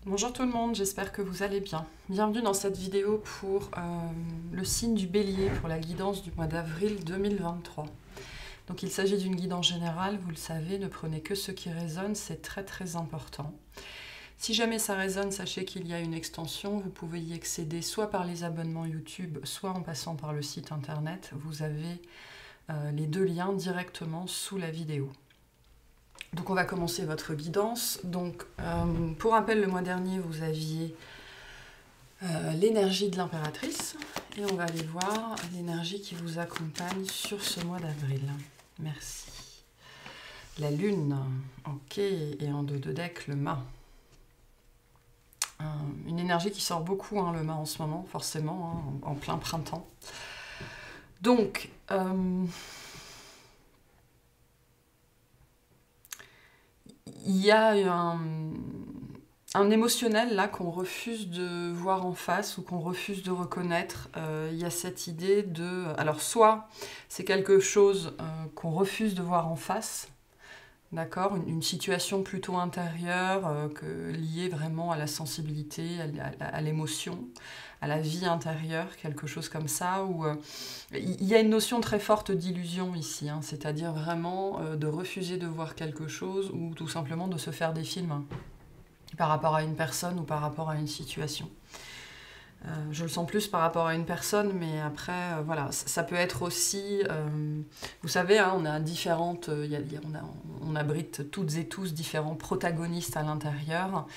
Bonjour tout le monde, j'espère que vous allez bien. Bienvenue dans cette vidéo pour le signe du Bélier, pour la guidance du mois d'avril 2023. Donc il s'agit d'une guidance générale, vous le savez, ne prenez que ce qui résonne, c'est très très important. Si jamais ça résonne, sachez qu'il y a une extension, vous pouvez y accéder soit par les abonnements YouTube, soit en passant par le site internet. Vous avez les deux liens directement sous la vidéo. Donc on va commencer votre guidance. Donc pour rappel, le mois dernier, vous aviez l'énergie de l'impératrice. Et on va aller voir l'énergie qui vous accompagne sur ce mois d'avril. Merci. La lune, ok, et en dos de deck, le mât. Une énergie qui sort beaucoup, hein, le mât en ce moment, forcément, hein, en plein printemps. Donc, il y a un émotionnel là qu'on refuse de voir en face ou qu'on refuse de reconnaître. Il y a cette idée de... Alors soit c'est quelque chose qu'on refuse de voir en face, d'accord, une situation plutôt intérieure liée vraiment à la sensibilité, à l'émotion, à la vie intérieure, quelque chose comme ça, où il y a une notion très forte d'illusion ici, hein, c'est-à-dire vraiment de refuser de voir quelque chose ou tout simplement de se faire des films par rapport à une personne ou par rapport à une situation. Je le sens plus par rapport à une personne, mais après, voilà, ça peut être aussi... vous savez, hein, on a différentes... on abrite toutes et tous différents protagonistes à l'intérieur.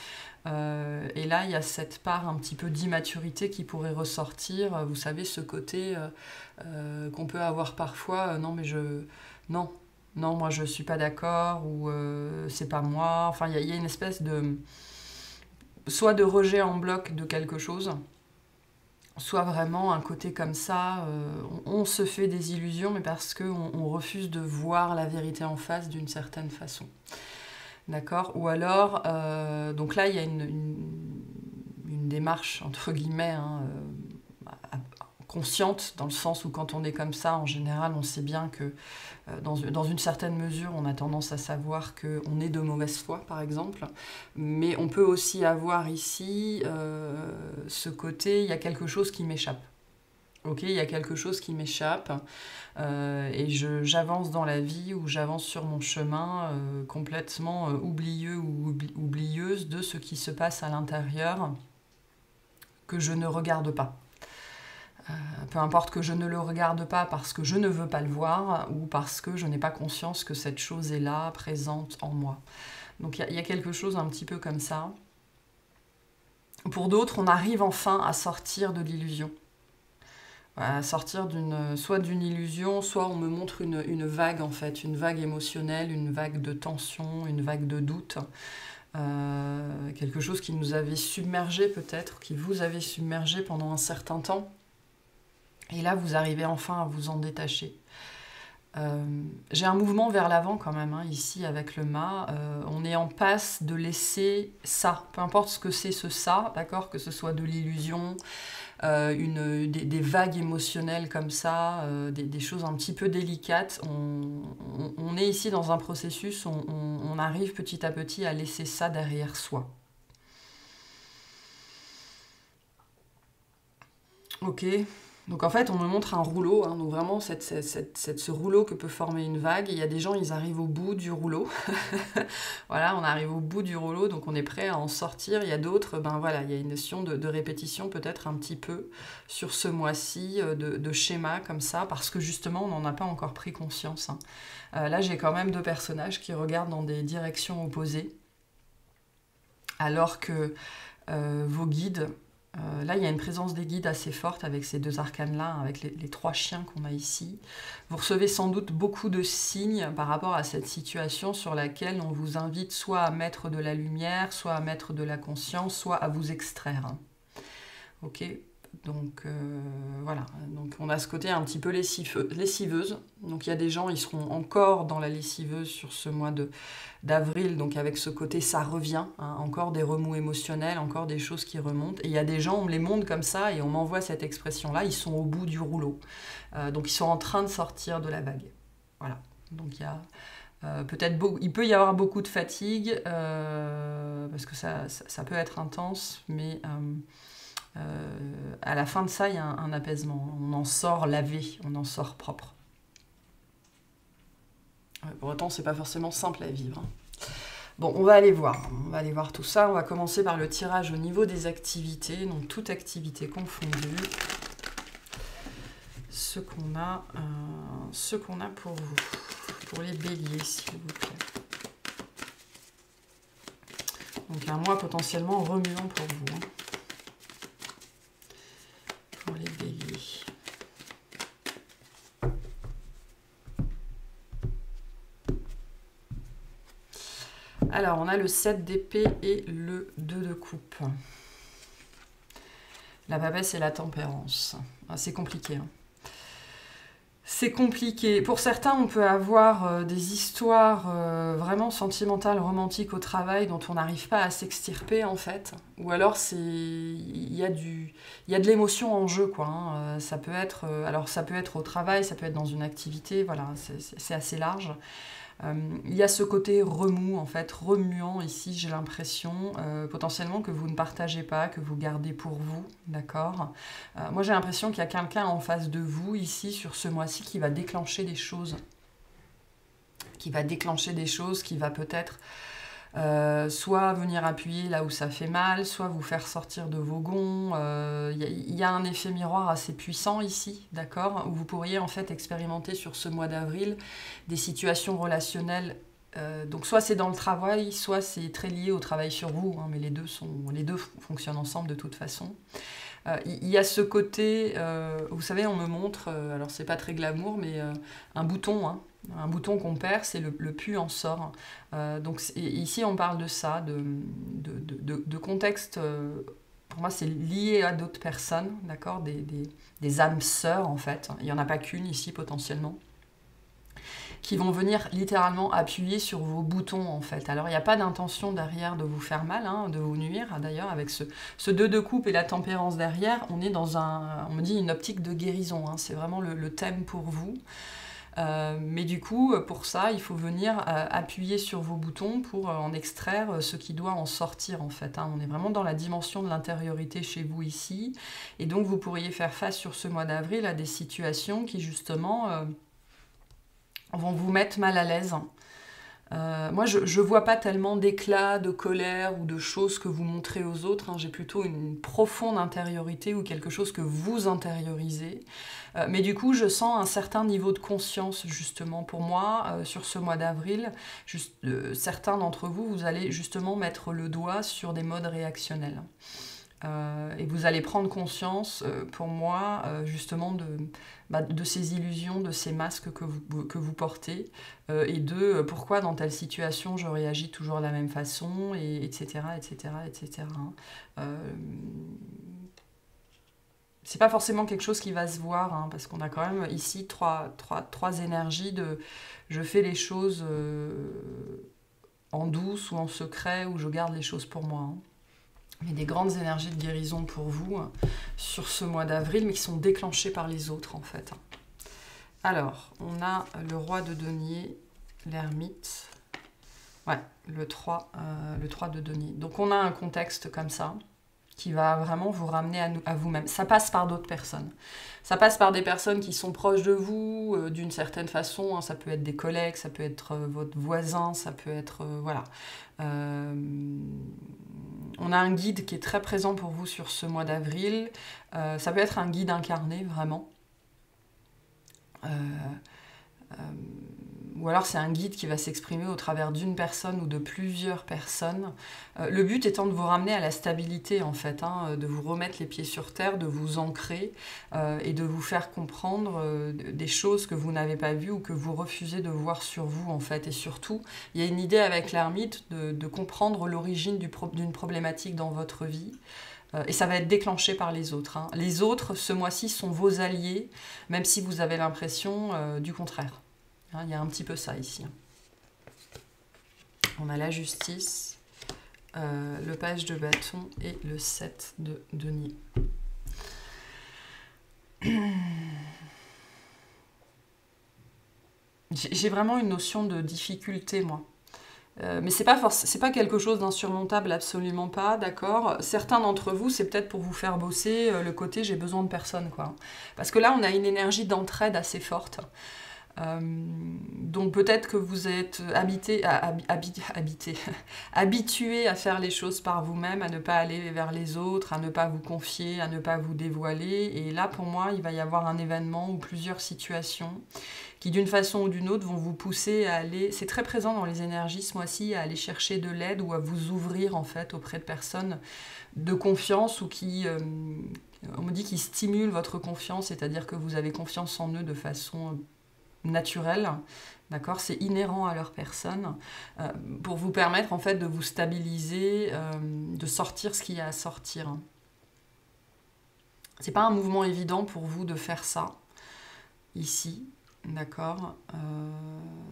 Et là, il y a cette part un petit peu d'immaturité qui pourrait ressortir. Vous savez, ce côté qu'on peut avoir parfois, non, mais non, moi, je suis pas d'accord, ou c'est pas moi. Enfin, il y a une espèce de... soit de rejet en bloc de quelque chose, soit vraiment un côté comme ça, on se fait des illusions, mais parce qu'on refuse de voir la vérité en face d'une certaine façon. D'accord? Ou alors, donc là, il y a une démarche, entre guillemets, hein, consciente, dans le sens où quand on est comme ça, en général, on sait bien que dans une certaine mesure, on a tendance à savoir qu'on est de mauvaise foi, par exemple. Mais on peut aussi avoir ici ce côté, il y a quelque chose qui m'échappe. Ok, il y a quelque chose qui m'échappe et j'avance dans la vie ou j'avance sur mon chemin complètement oublieux ou oublieuse de ce qui se passe à l'intérieur que je ne regarde pas. Peu importe que je ne le regarde pas parce que je ne veux pas le voir ou parce que je n'ai pas conscience que cette chose est là, présente en moi. Donc il y a quelque chose un petit peu comme ça. Pour d'autres, on arrive enfin à sortir de l'illusion. À sortir soit d'une illusion, soit on me montre une vague en fait, une vague émotionnelle, une vague de tension, une vague de doute. Quelque chose qui nous avait submergé peut-être, qui vous avait submergé pendant un certain temps. Et là, vous arrivez enfin à vous en détacher. J'ai un mouvement vers l'avant quand même, hein, ici avec le mât. On est en passe de laisser ça, peu importe ce que c'est ce ça, d'accord, que ce soit de l'illusion, des vagues émotionnelles comme ça, des choses un petit peu délicates. On est ici dans un processus, on arrive petit à petit à laisser ça derrière soi. Ok. Donc en fait, on me montre un rouleau, hein, donc vraiment ce rouleau que peut former une vague. Il y a des gens, ils arrivent au bout du rouleau. Voilà, on arrive au bout du rouleau, donc on est prêt à en sortir. Il y a d'autres, ben voilà, il y a une notion de répétition peut-être un petit peu sur ce mois-ci, de schéma comme ça, parce que justement, on n'en a pas encore pris conscience. Hein. Là, j'ai quand même deux personnages qui regardent dans des directions opposées, alors que vos guides... là, il y a une présence des guides assez forte avec ces deux arcanes-là, avec les trois chiens qu'on a ici. Vous recevez sans doute beaucoup de signes par rapport à cette situation sur laquelle on vous invite soit à mettre de la lumière, soit à mettre de la conscience, soit à vous extraire. Hein. Ok, donc voilà. Donc on a ce côté un petit peu lessiveuse. Donc il y a des gens, ils seront encore dans la lessiveuse sur ce mois d'avril, donc avec ce côté ça revient, hein, encore des remous émotionnels, encore des choses qui remontent. Et il y a des gens, on me les montre comme ça et on m'envoie cette expression-là, ils sont au bout du rouleau. Donc ils sont en train de sortir de la vague. Voilà. Donc il y a Il peut y avoir beaucoup de fatigue, parce que ça peut être intense, mais à la fin de ça, il y a un apaisement. On en sort lavé, on en sort propre. Pour autant, c'est pas forcément simple à vivre. Bon, on va aller voir tout ça. On va commencer par le tirage au niveau des activités, donc toute activité confondue. Ce qu'on a pour vous, pour les béliers, s'il vous plaît. Donc un mois potentiellement remuant pour vous, hein. Pour les béliers. Alors, on a le 7 d'épée et le 2 de coupe. La papesse et la tempérance. Ah, c'est compliqué, hein. C'est compliqué. Pour certains, on peut avoir des histoires vraiment sentimentales, romantiques au travail dont on n'arrive pas à s'extirper, en fait. Ou alors, il y a de l'émotion en jeu, quoi, hein. Ça peut être au travail, ça peut être dans une activité, voilà, c'est assez large. Il y a ce côté remous, en fait, remuant ici, j'ai l'impression, potentiellement que vous ne partagez pas, que vous gardez pour vous, d'accord. Moi, j'ai l'impression qu'il y a quelqu'un en face de vous, ici, sur ce mois-ci, qui va déclencher des choses. Qui va peut-être soit venir appuyer là où ça fait mal, soit vous faire sortir de vos gonds. Il y a un effet miroir assez puissant ici, d'accord, où vous pourriez en fait expérimenter sur ce mois d'avril des situations relationnelles. Donc soit c'est dans le travail, soit c'est très lié au travail sur vous, hein, mais les deux fonctionnent ensemble de toute façon. Il y a ce côté, vous savez, on me montre, alors c'est pas très glamour, mais un bouton, hein. Un bouton qu'on perce et le pu en sort. Donc ici, on parle de ça, de contexte. Pour moi, c'est lié à d'autres personnes, d'accord, des âmes sœurs, en fait. Il n'y en a pas qu'une ici, potentiellement, qui vont venir littéralement appuyer sur vos boutons, en fait. Alors, il n'y a pas d'intention derrière de vous faire mal, hein, de vous nuire. D'ailleurs, avec ce 2 de coupe et la tempérance derrière, on est dans on me dit une optique de guérison, hein. C'est vraiment le thème pour vous. Mais du coup, pour ça, il faut venir appuyer sur vos boutons pour en extraire ce qui doit en sortir, en fait, hein. On est vraiment dans la dimension de l'intériorité chez vous ici. Et donc, vous pourriez faire face sur ce mois d'avril à des situations qui, justement, vont vous mettre mal à l'aise. Moi, je ne vois pas tellement d'éclat, de colère ou de choses que vous montrez aux autres, hein. J'ai plutôt une profonde intériorité ou quelque chose que vous intériorisez. Mais du coup, je sens un certain niveau de conscience, justement, pour moi, sur ce mois d'avril. Certains d'entre vous, vous allez justement mettre le doigt sur des modes réactionnels. Et vous allez prendre conscience, pour moi, justement, de ces illusions, de ces masques que vous portez, et de pourquoi dans telle situation je réagis toujours de la même façon, et etc., etc., etc. C'est pas forcément quelque chose qui va se voir, hein, parce qu'on a quand même ici trois énergies de je fais les choses en douce ou en secret, ou je garde les choses pour moi, hein. Mais des grandes énergies de guérison pour vous sur ce mois d'avril, mais qui sont déclenchées par les autres, en fait. Alors, on a le roi de denier, l'ermite, ouais, le 3 de denier. Donc on a un contexte comme ça, qui va vraiment vous ramener à vous-même. Ça passe par d'autres personnes. Ça passe par des personnes qui sont proches de vous, d'une certaine façon, hein. Ça peut être des collègues, ça peut être votre voisin, ça peut être... voilà. On a un guide qui est très présent pour vous sur ce mois d'avril. Ça peut être un guide incarné, vraiment. Ou alors c'est un guide qui va s'exprimer au travers d'une personne ou de plusieurs personnes. Le but étant de vous ramener à la stabilité, en fait, hein, de vous remettre les pieds sur terre, de vous ancrer et de vous faire comprendre des choses que vous n'avez pas vues ou que vous refusez de voir sur vous, en fait. Et surtout, il y a une idée avec l'ermite de comprendre l'origine d'une problématique dans votre vie. Et ça va être déclenché par les autres, hein. Les autres, ce mois-ci, sont vos alliés, même si vous avez l'impression du contraire. Il y a un petit peu ça ici. On a la justice, le page de bâton et le 7 de denier. J'ai vraiment une notion de difficulté, moi. Mais c'est pas quelque chose d'insurmontable, absolument pas, d'accord. Certains d'entre vous, c'est peut-être pour vous faire bosser le côté j'ai besoin de personne, quoi. Parce que là, on a une énergie d'entraide assez forte. Donc peut-être que vous êtes habitué à faire les choses par vous-même, à ne pas aller vers les autres, à ne pas vous confier, à ne pas vous dévoiler. Et là, pour moi, il va y avoir un événement ou plusieurs situations qui, d'une façon ou d'une autre, vont vous pousser à aller... C'est très présent dans les énergies ce mois-ci, à aller chercher de l'aide ou à vous ouvrir, en fait, auprès de personnes de confiance ou qui... on me dit qu'ils stimulent votre confiance, c'est-à-dire que vous avez confiance en eux de façon naturelle, d'accord, c'est inhérent à leur personne, pour vous permettre en fait de vous stabiliser, de sortir ce qu'il y a à sortir. C'est pas un mouvement évident pour vous de faire ça, ici, d'accord.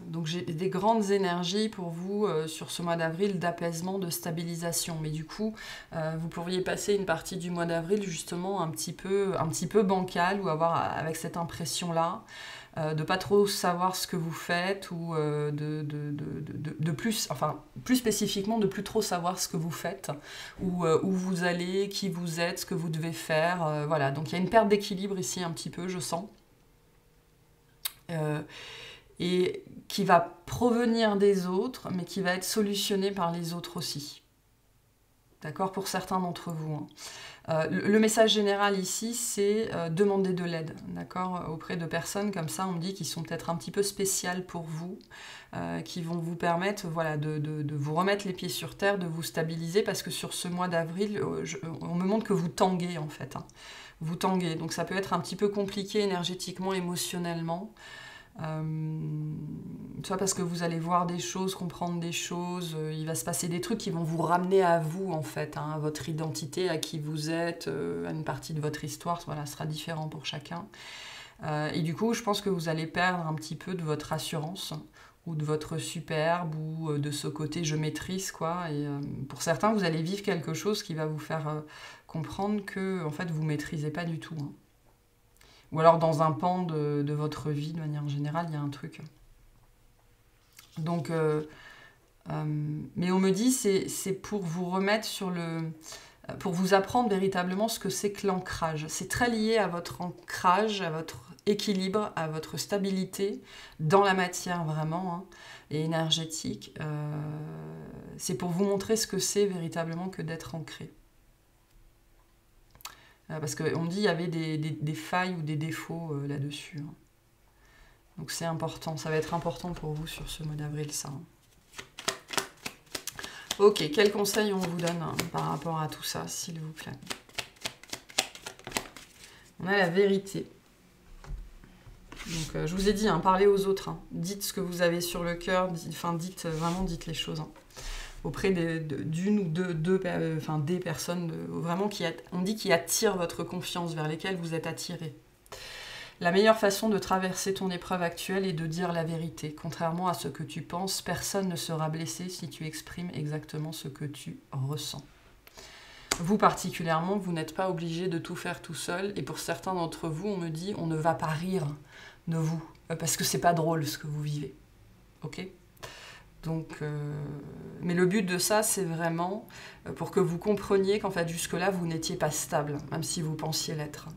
Donc j'ai des grandes énergies pour vous sur ce mois d'avril d'apaisement, de stabilisation. Mais du coup, vous pourriez passer une partie du mois d'avril justement un petit peu bancal ou avoir avec cette impression-là de pas trop savoir ce que vous faites ou de plus, enfin plus spécifiquement de plus trop savoir ce que vous faites ou où vous allez, qui vous êtes, ce que vous devez faire. Voilà, donc il y a une perte d'équilibre ici un petit peu, je sens. Et qui va provenir des autres, mais qui va être solutionné par les autres aussi. D'accord, pour certains d'entre vous. Hein. Le message général ici, c'est demander de l'aide, d'accord, auprès de personnes comme ça, on me dit, qui sont peut-être un petit peu spéciales pour vous, qui vont vous permettre voilà, de vous remettre les pieds sur terre, de vous stabiliser, parce que sur ce mois d'avril, on me montre que vous tanguez en fait. Hein. Vous tanguez, donc ça peut être un petit peu compliqué énergétiquement, émotionnellement. Soit parce que vous allez voir des choses, comprendre des choses, il va se passer des trucs qui vont vous ramener à vous en fait, hein, à votre identité, à qui vous êtes, à une partie de votre histoire, voilà, ce sera différent pour chacun. Et du coup, je pense que vous allez perdre un petit peu de votre assurance ou de votre superbe ou de ce côté je maîtrise quoi. Et pour certains, vous allez vivre quelque chose qui va vous faire comprendre que en fait vous maîtrisez pas du tout. Hein. Ou alors dans un pan de votre vie, de manière générale, il y a un truc. Donc, mais on me dit, c'est pour vous remettre sur le... pour vous apprendre véritablement ce que c'est que l'ancrage. C'est très lié à votre ancrage, à votre équilibre, à votre stabilité dans la matière vraiment, hein, et énergétique. C'est pour vous montrer ce que c'est véritablement que d'être ancré. Parce qu'on me dit qu'il y avait des failles ou des défauts là-dessus. Hein. Donc c'est important, ça va être important pour vous sur ce mois d'avril, ça. Hein. Ok, quels conseils on vous donne hein, par rapport à tout ça, s'il vous plaît? On a la vérité. Donc je vous ai dit, hein, parlez aux autres. Hein. Dites ce que vous avez sur le cœur, dites les choses. Hein. Auprès d'une ou des personnes vraiment on dit qui attirent votre confiance, vers lesquelles vous êtes attiré. La meilleure façon de traverser ton épreuve actuelle est de dire la vérité. Contrairement à ce que tu penses, personne ne sera blessé si tu exprimes exactement ce que tu ressens. Vous particulièrement, vous n'êtes pas obligé de tout faire tout seul. Et pour certains d'entre vous, on me dit on ne va pas rire de vous parce que c'est pas drôle ce que vous vivez. Ok ? Donc, mais le but de ça, c'est vraiment pour que vous compreniez qu'en fait, jusque-là, vous n'étiez pas stable, même si vous pensiez l'être.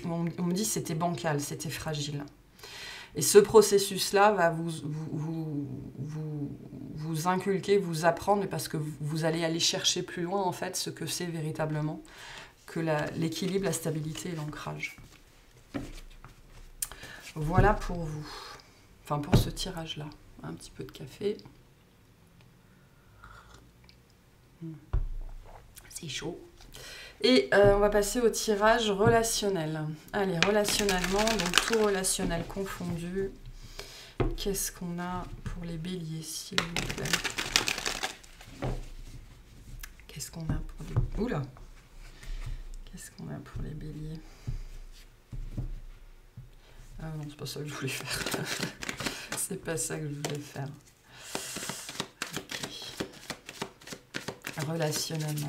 On me dit que c'était bancal, c'était fragile. Et ce processus-là va vous inculquer, vous apprendre, parce que vous allez aller chercher plus loin, en fait, ce que c'est véritablement que l'équilibre, la stabilité et l'ancrage. Voilà pour vous. Enfin, pour ce tirage-là. Un petit peu de café. C'est chaud. Et on va passer au tirage relationnel. Allez, relationnellement, donc tout relationnel confondu. Qu'est-ce qu'on a pour les béliers, s'il vous plaît? Qu'est-ce qu'on a pour les... Oula! Qu'est-ce qu'on a pour les béliers? Ah non, c'est pas ça que je voulais faire. C'est pas ça que je voulais faire. Okay. Relationnellement.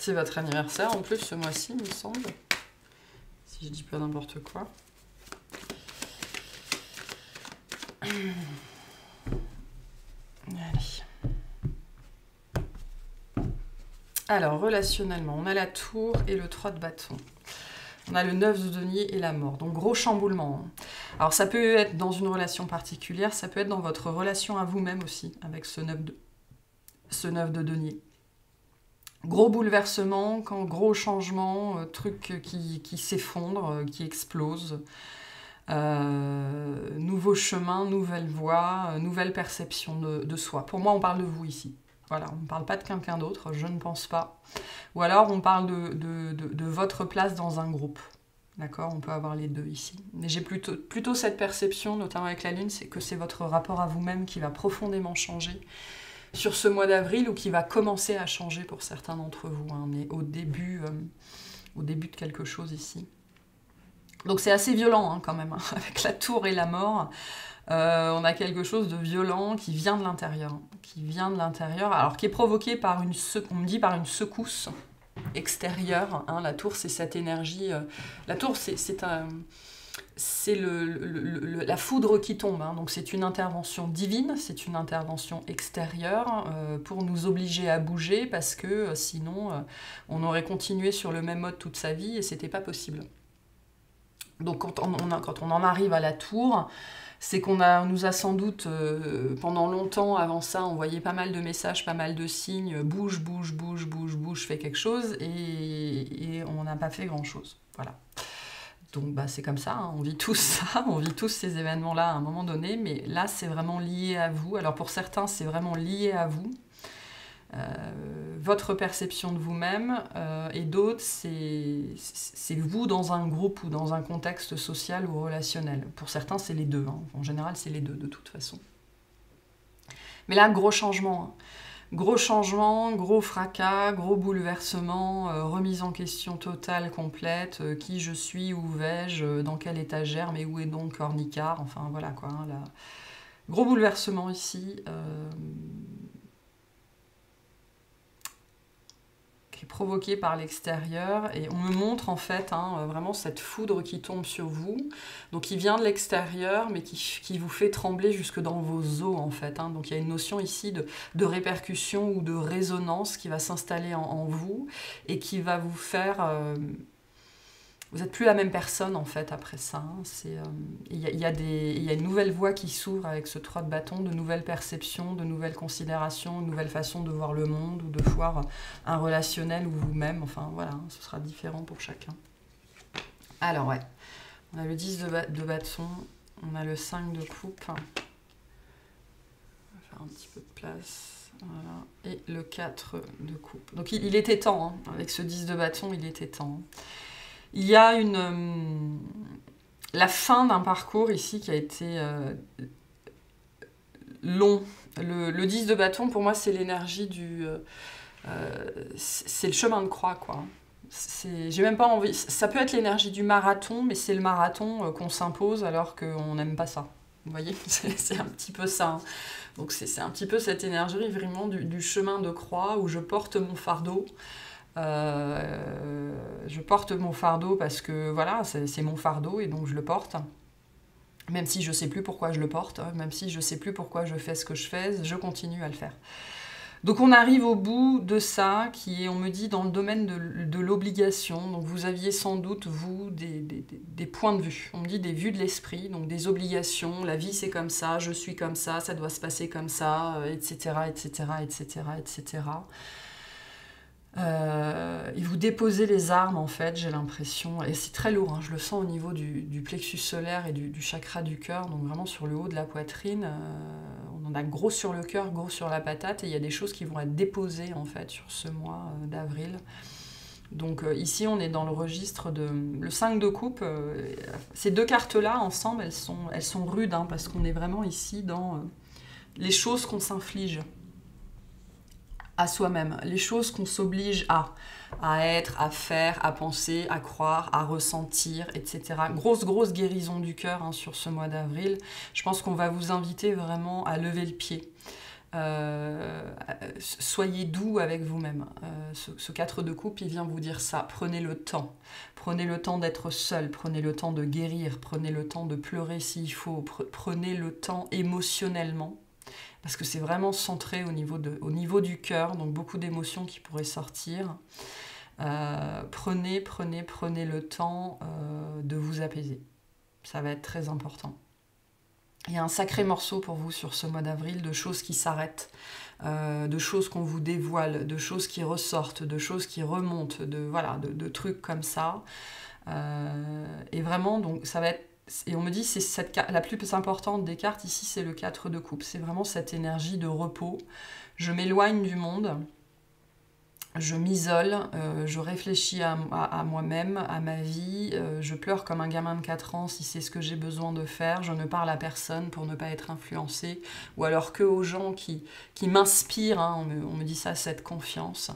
C'est votre anniversaire en plus ce mois-ci, il me semble. Si je dis pas n'importe quoi. Allez. Alors, relationnellement, on a la tour et le 3 de bâton. On a le 9 de denier et la mort. Donc, gros chamboulement. Alors, ça peut être dans une relation particulière, ça peut être dans votre relation à vous-même aussi, avec ce 9 de denier. Gros bouleversement, gros changement, truc qui s'effondre, qui explose. Nouveau chemin, nouvelle voie, nouvelle perception de soi. Pour moi, on parle de vous ici. Voilà, on ne parle pas de quelqu'un d'autre, je ne pense pas. Ou alors, on parle de votre place dans un groupe. D'accord, on peut avoir les deux ici. Mais j'ai plutôt cette perception, notamment avec la Lune, c'est que c'est votre rapport à vous-même qui va profondément changer sur ce mois d'avril ou qui va commencer à changer pour certains d'entre vous. Hein. On est au début de quelque chose ici. Donc c'est assez violent hein, quand même, hein, avec la tour et la mort. On a quelque chose de violent qui vient de l'intérieur. Alors qui est provoqué par une secousse extérieure. Hein. La tour, c'est cette énergie. La tour, c'est la foudre qui tombe. Hein. Donc c'est une intervention divine, c'est une intervention extérieure pour nous obliger à bouger parce que sinon, on aurait continué sur le même mode toute sa vie et c'était pas possible. Donc quand on en arrive à la tour, c'est qu'on nous a sans doute, pendant longtemps avant ça, envoyé pas mal de messages, pas mal de signes, bouge, bouge, bouge, bouge, bouge, fais quelque chose, et on n'a pas fait grand-chose. Voilà. Donc bah, c'est comme ça, hein, on vit tous ça, on vit tous ces événements-là à un moment donné, mais là c'est vraiment lié à vous. Alors pour certains, c'est vraiment lié à vous. Votre perception de vous-même et d'autres, c'est vous dans un groupe ou dans un contexte social ou relationnel. Pour certains, c'est les deux. Hein. En général, c'est les deux de toute façon. Mais là, gros changement. Hein. Gros changement, gros fracas, gros bouleversement, remise en question totale, complète. Qui je suis, où vais-je, dans quelle étagère, mais où est donc Cornicard. Enfin, voilà quoi. Hein, là. Gros bouleversement ici. Provoqué par l'extérieur et on me montre en fait hein, vraiment cette foudre qui tombe sur vous, donc qui vient de l'extérieur mais qui vous fait trembler jusque dans vos os en fait. Hein. Donc il y a une notion ici de répercussion ou de résonance qui va s'installer en vous et qui va vous faire... vous n'êtes plus la même personne en fait après ça. Hein. Il y a une nouvelle voie qui s'ouvre avec ce 3 de bâton, de nouvelles perceptions, de nouvelles considérations, de nouvelles façons de voir le monde ou de voir un relationnel ou vous-même. Enfin voilà, ce sera différent pour chacun. Alors ouais, on a le 10 de bâton, on a le 5 de coupe. On va faire un petit peu de place. Voilà. Et le 4 de coupe. Donc il était temps, hein. Avec ce 10 de bâton, il était temps. Il y a la fin d'un parcours ici qui a été long. Le 10 de bâton, pour moi, c'est l'énergie c'est le chemin de croix, quoi. J'ai même pas envie... Ça peut être l'énergie du marathon, mais c'est le marathon qu'on s'impose alors qu'on n'aime pas ça. Vous voyez, c'est un petit peu ça. Hein. Donc c'est un petit peu cette énergie vraiment du chemin de croix où je porte mon fardeau. Je porte mon fardeau parce que voilà, c'est mon fardeau et donc je le porte. Même si je ne sais plus pourquoi je le porte, même si je ne sais plus pourquoi je fais ce que je fais, je continue à le faire. Donc on arrive au bout de ça, qui est, on me dit, dans le domaine de l'obligation. Donc vous aviez sans doute, vous, des points de vue. On me dit des vues de l'esprit, donc des obligations. La vie c'est comme ça, je suis comme ça doit se passer comme ça, etc., etc., etc., etc. Et vous déposez les armes en fait, j'ai l'impression, et c'est très lourd, hein, je le sens au niveau du plexus solaire et du chakra du cœur, donc vraiment sur le haut de la poitrine, on en a gros sur le cœur, gros sur la patate, et il y a des choses qui vont être déposées en fait sur ce mois d'avril. Donc ici on est dans le registre de le 5 de coupe, ces deux cartes là ensemble elles sont rudes, hein, parce qu'on est vraiment ici dans les choses qu'on s'inflige à soi-même, les choses qu'on s'oblige à être, à faire, à penser, à croire, à ressentir, etc. Grosse guérison du cœur hein, sur ce mois d'avril. Je pense qu'on va vous inviter vraiment à lever le pied. soyez doux avec vous-même. Ce 4 de coupe, il vient vous dire ça. Prenez le temps. Prenez le temps d'être seul. Prenez le temps de guérir. Prenez le temps de pleurer s'il faut. Prenez le temps émotionnellement. Parce que c'est vraiment centré au niveau du cœur. Donc beaucoup d'émotions qui pourraient sortir. Prenez le temps de vous apaiser. Ça va être très important. Il y a un sacré morceau pour vous sur ce mois d'avril de choses qui s'arrêtent, de choses qu'on vous dévoile, de choses qui ressortent, de choses qui remontent, de trucs comme ça. Et vraiment, donc ça va être... Et on me dit, c'est la plus importante des cartes ici, c'est le 4 de coupe. C'est vraiment cette énergie de repos. Je m'éloigne du monde. Je m'isole, je réfléchis à moi-même, à ma vie, je pleure comme un gamin de 4 ans si c'est ce que j'ai besoin de faire, je ne parle à personne pour ne pas être influencée, ou alors que aux gens qui m'inspirent, hein, on me dit ça, cette confiance.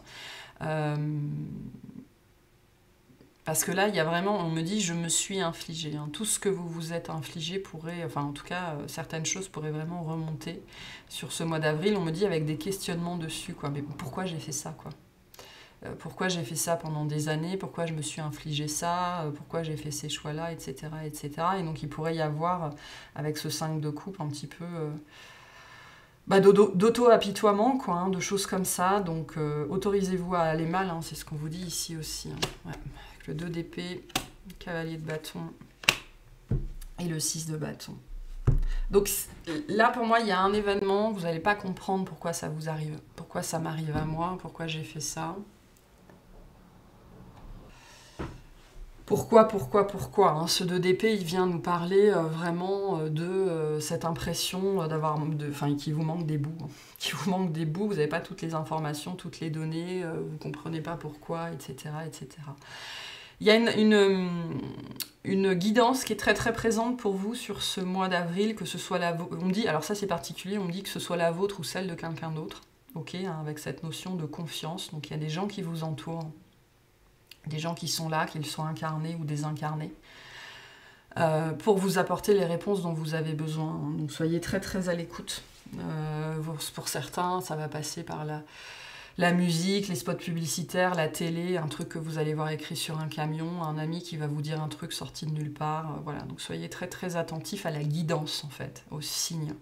Parce que là, il y a vraiment, on me dit, je me suis infligée. Hein. Tout ce que vous vous êtes infligé pourrait, enfin en tout cas, certaines choses pourraient vraiment remonter sur ce mois d'avril. On me dit avec des questionnements dessus, quoi. Mais pourquoi j'ai fait ça, quoi ? Pourquoi j'ai fait ça pendant des années, pourquoi je me suis infligé ça, pourquoi j'ai fait ces choix-là, etc., etc. Et donc il pourrait y avoir, avec ce 5 de coupe, un petit peu d'auto-apitoiement, quoi, hein, de choses comme ça. Donc autorisez-vous à aller mal, hein, c'est ce qu'on vous dit ici aussi. Hein. Ouais. Avec le 2 d'épée, le cavalier de bâton et le 6 de bâton. Donc là, pour moi, il y a un événement, vous n'allez pas comprendre pourquoi ça vous arrive, pourquoi ça m'arrive à moi, pourquoi j'ai fait ça. Pourquoi hein. Ce 2 d'épée, il vient nous parler vraiment de cette impression qu'il vous manque des bouts. Hein. Qu'il vous manque des bouts, vous n'avez pas toutes les informations, toutes les données, vous ne comprenez pas pourquoi, etc., etc. Il y a une guidance qui est très très présente pour vous sur ce mois d'avril, que ce soit la vôtre. On me dit, alors ça c'est particulier, on me dit que ce soit la vôtre ou celle de quelqu'un d'autre, ok, hein, avec cette notion de confiance. Donc il y a des gens qui vous entourent. Des gens qui sont là, qu'ils soient incarnés ou désincarnés, pour vous apporter les réponses dont vous avez besoin. Donc soyez très très à l'écoute. Pour certains, ça va passer par la musique, les spots publicitaires, la télé, un truc que vous allez voir écrit sur un camion, un ami qui va vous dire un truc sorti de nulle part. Voilà, donc soyez très très attentifs à la guidance, en fait, aux signes.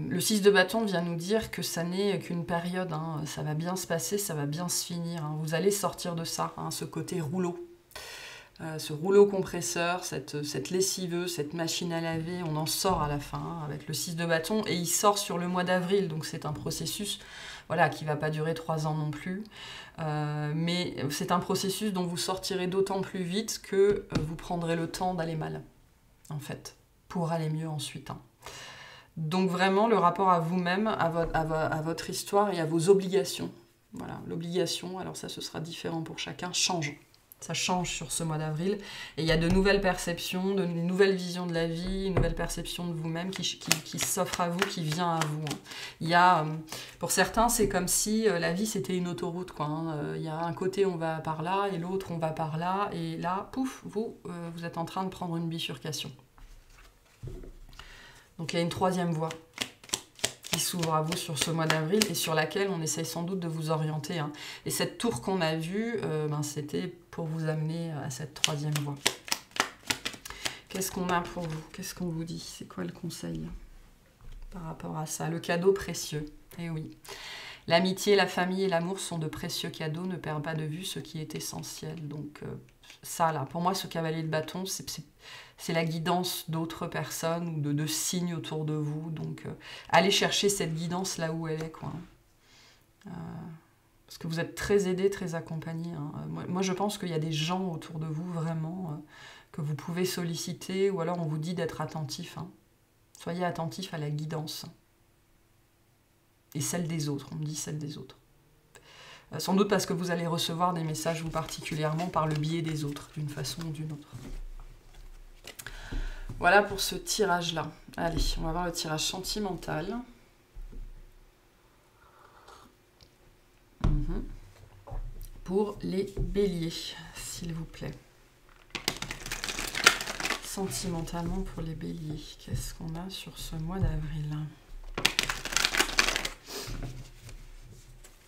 Le 6 de bâton vient nous dire que ça n'est qu'une période, hein, ça va bien se passer, ça va bien se finir, hein, vous allez sortir de ça, hein, ce côté rouleau, ce rouleau compresseur, cette lessiveuse, cette machine à laver, on en sort à la fin hein, avec le 6 de bâton, et il sort sur le mois d'avril, donc c'est un processus voilà, qui ne va pas durer 3 ans non plus, mais c'est un processus dont vous sortirez d'autant plus vite que vous prendrez le temps d'aller mal, en fait, pour aller mieux ensuite. Hein. Donc vraiment, le rapport à vous-même, à votre histoire et à vos obligations. Voilà, l'obligation, alors ça, ce sera différent pour chacun, change. Ça change sur ce mois d'avril. Et il y a de nouvelles perceptions, de nouvelles visions de la vie, une nouvelle perception de vous-même qui s'offre à vous, qui vient à vous. Hein. Il y a, pour certains, c'est comme si la vie, c'était une autoroute. Quoi, hein. Il y a un côté, on va par là, et l'autre, on va par là. Et là, pouf, vous êtes en train de prendre une bifurcation. Donc il y a une 3e voie qui s'ouvre à vous sur ce mois d'avril et sur laquelle on essaye sans doute de vous orienter. Hein. Et cette tour qu'on a vue, c'était pour vous amener à cette 3e voie. Qu'est-ce qu'on a pour vous? Qu'est-ce qu'on vous dit? C'est quoi le conseil par rapport à ça? Le cadeau précieux. Eh oui. L'amitié, la famille et l'amour sont de précieux cadeaux. Ne perds pas de vue ce qui est essentiel. Donc ça, là, pour moi, ce cavalier de bâton, c'est la guidance d'autres personnes ou de signes autour de vous. Donc, allez chercher cette guidance là où elle est, quoi. Parce que vous êtes très aidés, très accompagnés. Hein. Moi, je pense qu'il y a des gens autour de vous, vraiment, que vous pouvez solliciter, ou alors on vous dit d'être attentif. Hein. Soyez attentifs à la guidance. Et celle des autres, on me dit celle des autres. Sans doute parce que vous allez recevoir des messages, vous particulièrement, par le biais des autres, d'une façon ou d'une autre. Voilà pour ce tirage-là. Allez, on va voir le tirage sentimental. Pour les béliers, s'il vous plaît. sentimentalement pour les béliers, qu'est-ce qu'on a sur ce mois d'avril?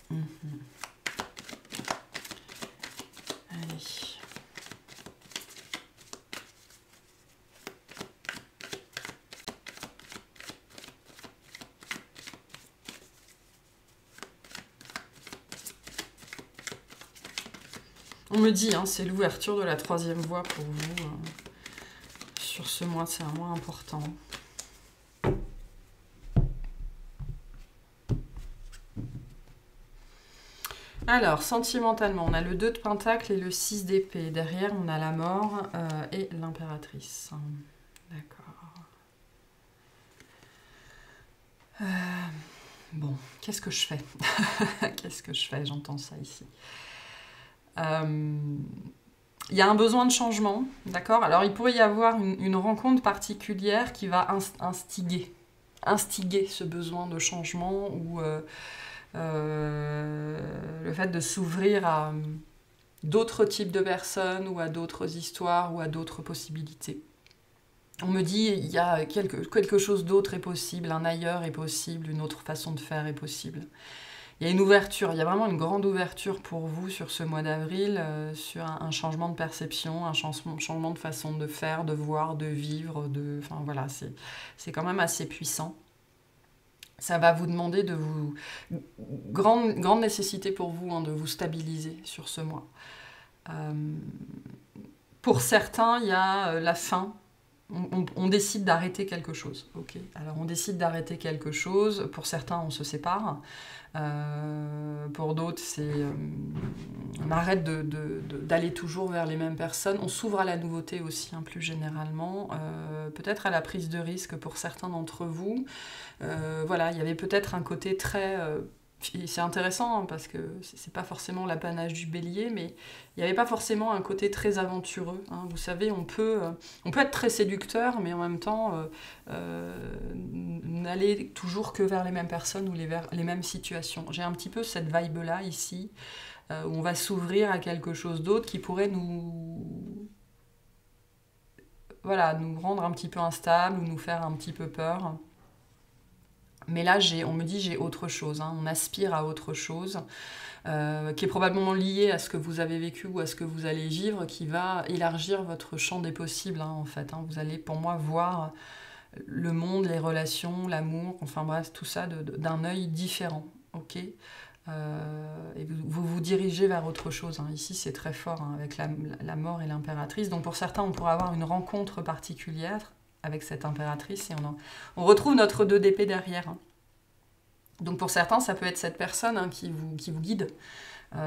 Allez. On me dit, hein, c'est l'ouverture de la 3e voie pour vous. Sur ce mois, c'est un mois important. Alors, sentimentalement, on a le 2 de Pentacle et le 6 d'épée. Derrière, on a la mort et l'impératrice. D'accord. Bon, qu'est-ce que je fais? Qu'est-ce que je fais? J'entends ça ici. Il y a un besoin de changement, d'accord? Alors, il pourrait y avoir une rencontre particulière qui va instiguer ce besoin de changement ou le fait de s'ouvrir à d'autres types de personnes ou à d'autres histoires ou à d'autres possibilités. On me dit, il y a quelque chose d'autre est possible, un ailleurs est possible, une autre façon de faire est possible. Il y a une ouverture, il y a vraiment une grande ouverture pour vous sur ce mois d'avril, sur un changement de perception, un changement de façon de faire, de voir, de vivre, enfin voilà, c'est quand même assez puissant. Ça va vous demander de vous... Grande nécessité pour vous, hein, de vous stabiliser sur ce mois. Pour certains, il y a la fin. On décide d'arrêter quelque chose. Okay. Alors on décide d'arrêter quelque chose. Pour certains, on se sépare. Pour d'autres, c'est on arrête d'aller toujours vers les mêmes personnes. On s'ouvre à la nouveauté aussi, hein, plus généralement. Peut-être à la prise de risque pour certains d'entre vous. Voilà, il y avait peut-être un côté très... c'est intéressant, hein, parce que c'est pas forcément l'apanage du bélier, mais il n'y avait pas forcément un côté très aventureux. Hein. Vous savez, on peut être très séducteur, mais en même temps n'aller toujours que vers les mêmes personnes ou les mêmes situations. J'ai un petit peu cette vibe-là ici, où on va s'ouvrir à quelque chose d'autre qui pourrait nous rendre un petit peu instables ou nous faire un petit peu peur. Mais là, on me dit j'ai autre chose, hein. On aspire à autre chose, qui est probablement lié à ce que vous avez vécu ou à ce que vous allez vivre, qui va élargir votre champ des possibles, hein, en fait. Hein. Vous allez, pour moi, voir le monde, les relations, l'amour, enfin bref, tout ça d'un œil différent, ok? Et vous dirigez vers autre chose, hein. Ici, c'est très fort, hein, avec la mort et l'impératrice. Donc pour certains, on pourrait avoir une rencontre particulière avec cette impératrice, et on retrouve notre 2 d'épée derrière. Hein. Donc pour certains, ça peut être cette personne, hein, qui vous guide,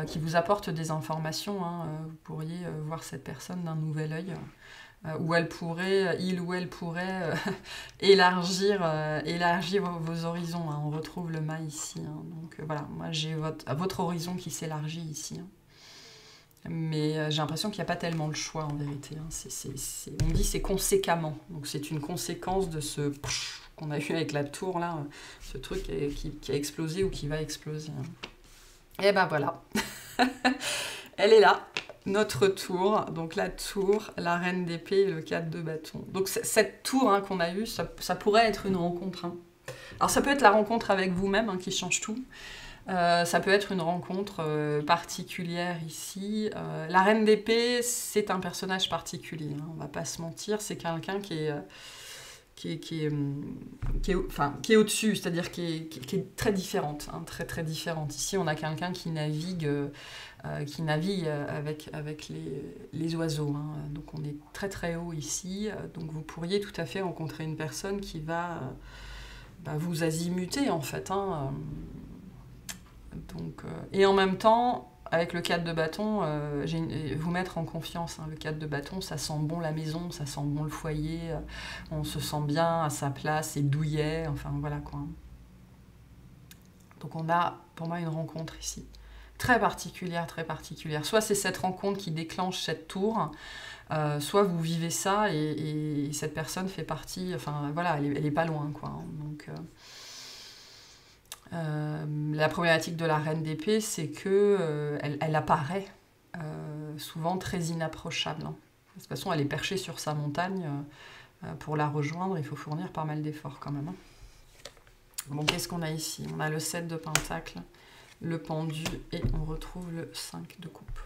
qui vous apporte des informations. Hein. Vous pourriez voir cette personne d'un nouvel œil, où il ou elle pourrait élargir vos horizons. Hein. On retrouve le mât ici. Hein. Donc voilà, moi j'ai votre horizon qui s'élargit ici. Hein. Mais j'ai l'impression qu'il n'y a pas tellement de choix en vérité. Hein. On me dit c'est conséquemment. Donc c'est une conséquence de ce qu'on a eu avec la tour, là, ce truc qui a explosé ou qui va exploser. Hein. Et ben voilà. Elle est là, notre tour. Donc la tour, la reine d'épée et le 4 de bâton. Donc cette tour, hein, qu'on a eue, ça pourrait être une rencontre. Hein. Alors ça peut être la rencontre avec vous-même, hein, qui change tout. Ça peut être une rencontre particulière ici. La reine d'épée, c'est un personnage particulier, hein, on va pas se mentir. C'est quelqu'un qui est au-dessus, c'est-à-dire qui est très différente, hein, très très différente. Ici, on a quelqu'un qui navigue avec les oiseaux. Hein. Donc on est très très haut ici. Donc vous pourriez tout à fait rencontrer une personne qui va vous azimuter, en fait. Hein. Donc, et en même temps, avec le 4 de bâton, vous mettre en confiance. Hein. Le 4 de bâton, ça sent bon la maison, ça sent bon le foyer, on se sent bien à sa place, c'est douillet, enfin voilà quoi. Donc on a, pour moi, une rencontre ici. Très particulière, très particulière. Soit c'est cette rencontre qui déclenche cette tour, soit vous vivez ça et cette personne fait partie, enfin voilà, elle est pas loin, quoi. Donc... la problématique de la reine d'épée, c'est que elle apparaît souvent très inapprochable. Hein. De toute façon, elle est perchée sur sa montagne. Pour la rejoindre, il faut fournir pas mal d'efforts quand même. Bon, qu'est-ce qu'on a ici? On a le 7 de pentacle, le pendu, et on retrouve le 5 de coupe.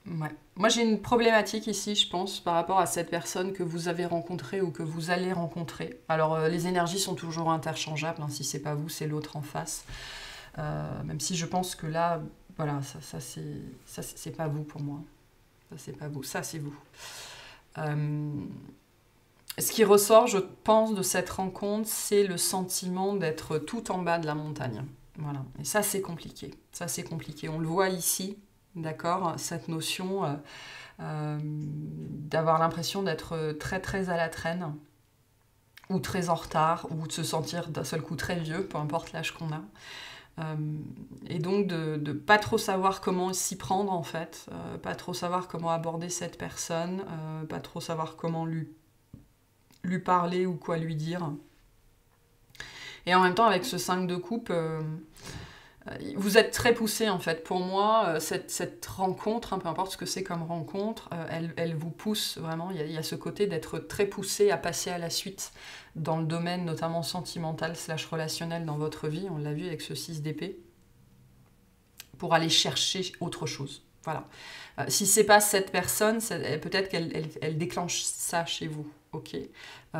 Ouais. Moi, j'ai une problématique ici, je pense, par rapport à cette personne que vous avez rencontrée ou que vous allez rencontrer. Alors, les énergies sont toujours interchangeables. Hein, si c'est pas vous, c'est l'autre en face. Même si je pense que là, voilà, ça c'est pas vous pour moi. Ça, c'est pas vous. Ça, c'est vous. Ce qui ressort, je pense, de cette rencontre, c'est le sentiment d'être tout en bas de la montagne. Voilà. Et ça, c'est compliqué. Ça, c'est compliqué. On le voit ici. D'accord, cette notion d'avoir l'impression d'être très très à la traîne, ou très en retard, ou de se sentir d'un seul coup très vieux, peu importe l'âge qu'on a. Et donc de pas trop savoir comment s'y prendre en fait, pas trop savoir comment aborder cette personne, pas trop savoir comment lui parler ou quoi lui dire. Et en même temps, avec ce 5 de coupe, vous êtes très poussé en fait. Pour moi, cette rencontre, hein, peu importe ce que c'est comme rencontre, elle vous pousse vraiment. Il y a ce côté d'être très poussé à passer à la suite dans le domaine notamment sentimental / relationnel dans votre vie. On l'a vu avec ce 6 d'épée. Pour aller chercher autre chose. Voilà. Si c'est pas cette personne, peut-être qu'elle déclenche ça chez vous. Ok.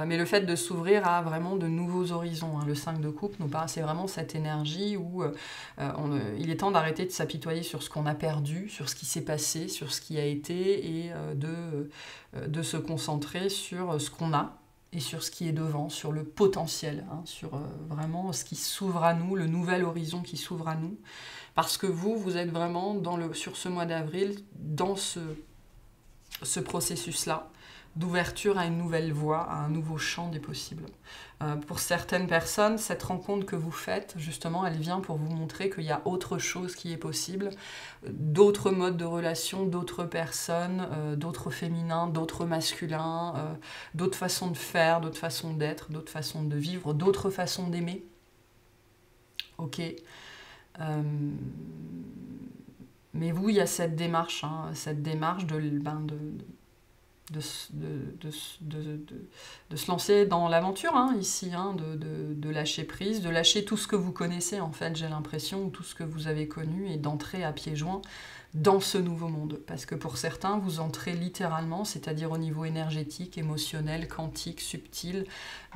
Mais le fait de s'ouvrir à vraiment de nouveaux horizons, hein, le 5 de coupe, c'est vraiment cette énergie où il est temps d'arrêter de s'apitoyer sur ce qu'on a perdu, sur ce qui s'est passé, sur ce qui a été, et de se concentrer sur ce qu'on a et sur ce qui est devant, sur le potentiel, hein, sur vraiment ce qui s'ouvre à nous, le nouvel horizon qui s'ouvre à nous. Parce que vous êtes vraiment sur ce mois d'avril, dans ce processus-là, d'ouverture à une nouvelle voie, à un nouveau champ des possibles. Pour certaines personnes, cette rencontre que vous faites, justement, elle vient pour vous montrer qu'il y a autre chose qui est possible, d'autres modes de relation, d'autres personnes, d'autres féminins, d'autres masculins, d'autres façons de faire, d'autres façons d'être, d'autres façons de vivre, d'autres façons d'aimer. Ok. Mais vous, il y a cette démarche de se lancer dans l'aventure, hein, ici, hein, de lâcher prise, de lâcher tout ce que vous connaissez, en fait, j'ai l'impression, ou tout ce que vous avez connu, et d'entrer à pieds joints dans ce nouveau monde. Parce que pour certains, vous entrez littéralement, c'est-à-dire au niveau énergétique, émotionnel, quantique, subtil,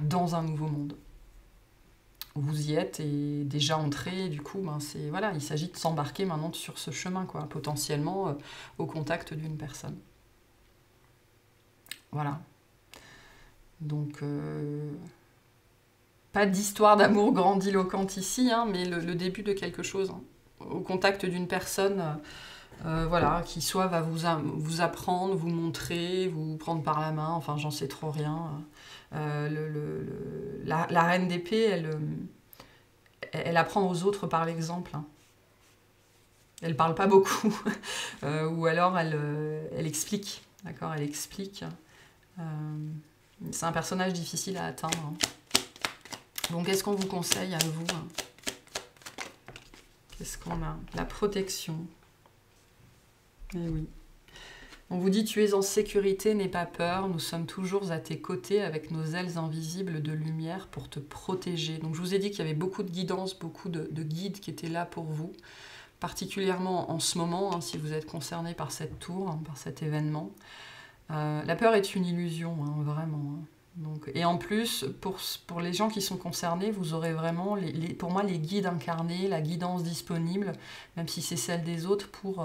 dans un nouveau monde. Vous y êtes et déjà entré, du coup, voilà, il s'agit de s'embarquer maintenant sur ce chemin, quoi, potentiellement au contact d'une personne. Voilà. Donc, pas d'histoire d'amour grandiloquente ici, hein, mais le début de quelque chose, hein, au contact d'une personne, voilà, qui soit va vous apprendre, vous montrer, vous prendre par la main, enfin, j'en sais trop rien. La reine d'épée, elle apprend aux autres par l'exemple. Hein. Elle parle pas beaucoup, ou alors elle explique, d'accord, elle explique. C'est un personnage difficile à atteindre. Hein. Donc, qu'est-ce qu'on vous conseille à vous? Hein? Qu'est-ce qu'on a? La protection. Eh oui. On vous dit, tu es en sécurité, n'aie pas peur, nous sommes toujours à tes côtés avec nos ailes invisibles de lumière pour te protéger. Donc je vous ai dit qu'il y avait beaucoup de guidance, beaucoup de guides qui étaient là pour vous, particulièrement en ce moment, hein, si vous êtes concerné par cette tour, hein, par cet événement. La peur est une illusion, hein, vraiment. Hein. Donc, et en plus, pour les gens qui sont concernés, vous aurez vraiment, pour moi, les guides incarnés, la guidance disponible, même si c'est celle des autres, pour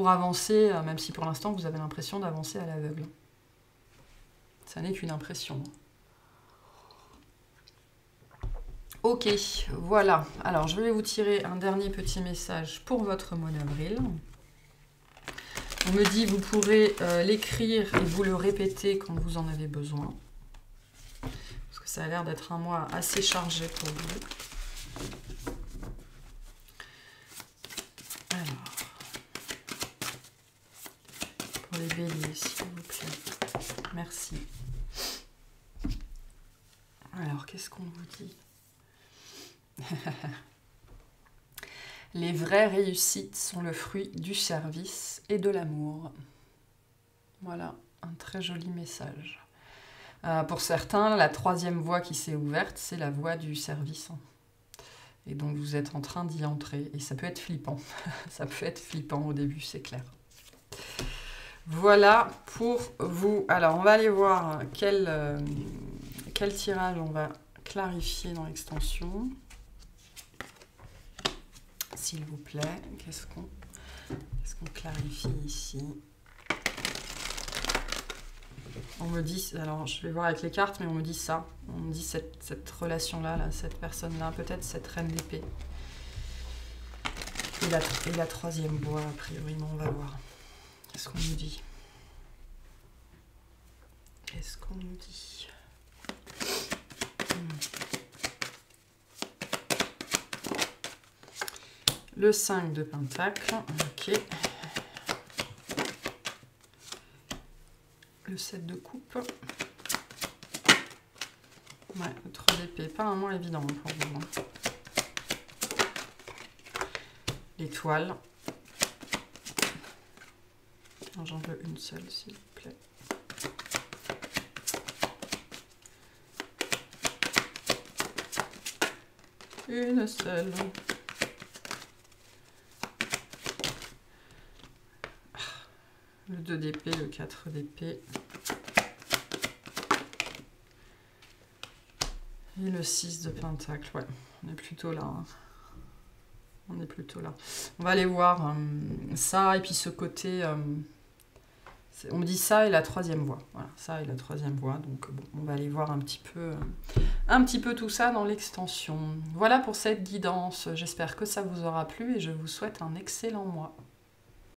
avancer, même si pour l'instant vous avez l'impression d'avancer à l'aveugle. Ça n'est qu'une impression. Ok, voilà. Alors je vais vous tirer un dernier petit message pour votre mois d'avril. On me dit vous pourrez l'écrire et vous le répéter quand vous en avez besoin. Parce que ça a l'air d'être un mois assez chargé pour vous. Alors, pour les béliers, s'il vous plaît. Merci. Alors, qu'est-ce qu'on vous dit? Les vraies réussites sont le fruit du service et de l'amour. Voilà, un très joli message. Pour certains, la troisième voie qui s'est ouverte, c'est la voie du service. Et donc vous êtes en train d'y entrer. Et ça peut être flippant. Ça peut être flippant au début, c'est clair. Voilà pour vous. Alors, on va aller voir quel tirage on va clarifier dans l'extension. S'il vous plaît, qu'est-ce qu'on clarifie ici? On me dit, alors je vais voir avec les cartes, mais on me dit ça. On me dit cette relation-là, là, cette personne-là, peut-être cette reine d'épée. Et la troisième voie, a priori, on va voir. Qu'est-ce qu'on nous dit? Qu'est-ce qu'on nous dit? Le 5 de pentacle, ok. Le 7 de coupe. Ouais, le 3 d'épée, pas un moins évident pour vous. L'étoile. J'en veux une seule, s'il vous plaît. Une seule. Le 2 d'épée, le 4 d'épée. Et le 6 de pentacle. Ouais, on est plutôt là. Hein. On est plutôt là. On va aller voir ça et puis ce côté... on me dit ça et la troisième voie. Voilà, ça et la troisième voie. Donc bon, on va aller voir un petit peu tout ça dans l'extension. Voilà pour cette guidance. J'espère que ça vous aura plu et je vous souhaite un excellent mois.